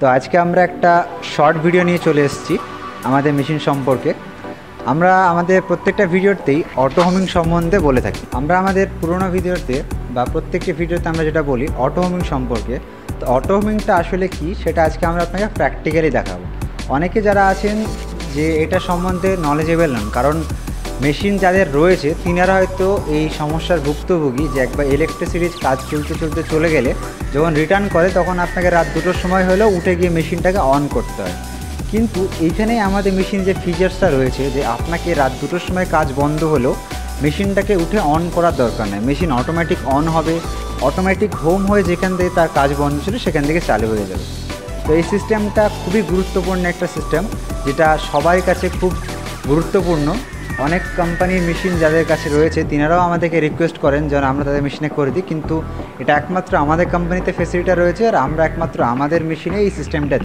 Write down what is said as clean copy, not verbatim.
তো আজকে আমরা একটা শর্ট ভিডিও নিয়ে চলে এসেছি আমাদের মেশিন সম্পর্কে। আমরা আমাদের প্রত্যেকটা ভিডিওতেই অটো হোমিং সম্বন্ধে বলে থাকি। আমরা আমাদের পুরোনো ভিডিওতে বা প্রত্যেকটি ভিডিওতে আমরা যেটা বলি অটো হোমিং সম্পর্কে। তো অটো হোমিংটা আসলে কি সেটা আজকে আমরা আপনাকে প্র্যাকটিক্যালি দেখাবো। অনেকে যারা আছেন যে এটা সম্বন্ধে নলেজেবল নন, কারণ মেশিন যাদের রয়েছে তিনারা হয়তো এই সমস্যার ভুক্তভোগী যে একবার ইলেকট্রিসিটির কাজ চলতে চলে গেলে যখন রিটার্ন করে তখন আপনাকে রাত 2টোর সময় হলেও উঠে গিয়ে মেশিনটাকে অন করতে হয়। কিন্তু এইখানেই আমাদের মেশিন যে ফিচার্সটা রয়েছে যে আপনাকে রাত 2টোর সময় কাজ বন্ধ হলেও মেশিনটাকে উঠে অন করার দরকার নেই, মেশিন অটোমেটিক অন হবে, অটোমেটিক হোম হয়ে যেখান থেকে তার কাজ বন্ধ ছিল সেখান থেকে চালু হয়ে যাবে। তো এই সিস্টেমটা খুবই গুরুত্বপূর্ণ একটা সিস্টেম, যেটা সবার কাছে খুব গুরুত্বপূর্ণ। অনেক কোম্পানির মেশিন যাদের কাছে রয়েছে তিনারাও আমাদেরকে রিকোয়েস্ট করেন যেন আমরা তাদের মেশিনে করে দিই, কিন্তু এটা একমাত্র আমাদের কোম্পানিতে ফেসিলিটি রয়েছে আর আমরা একমাত্র আমাদের মেশিনে এই সিস্টেমটা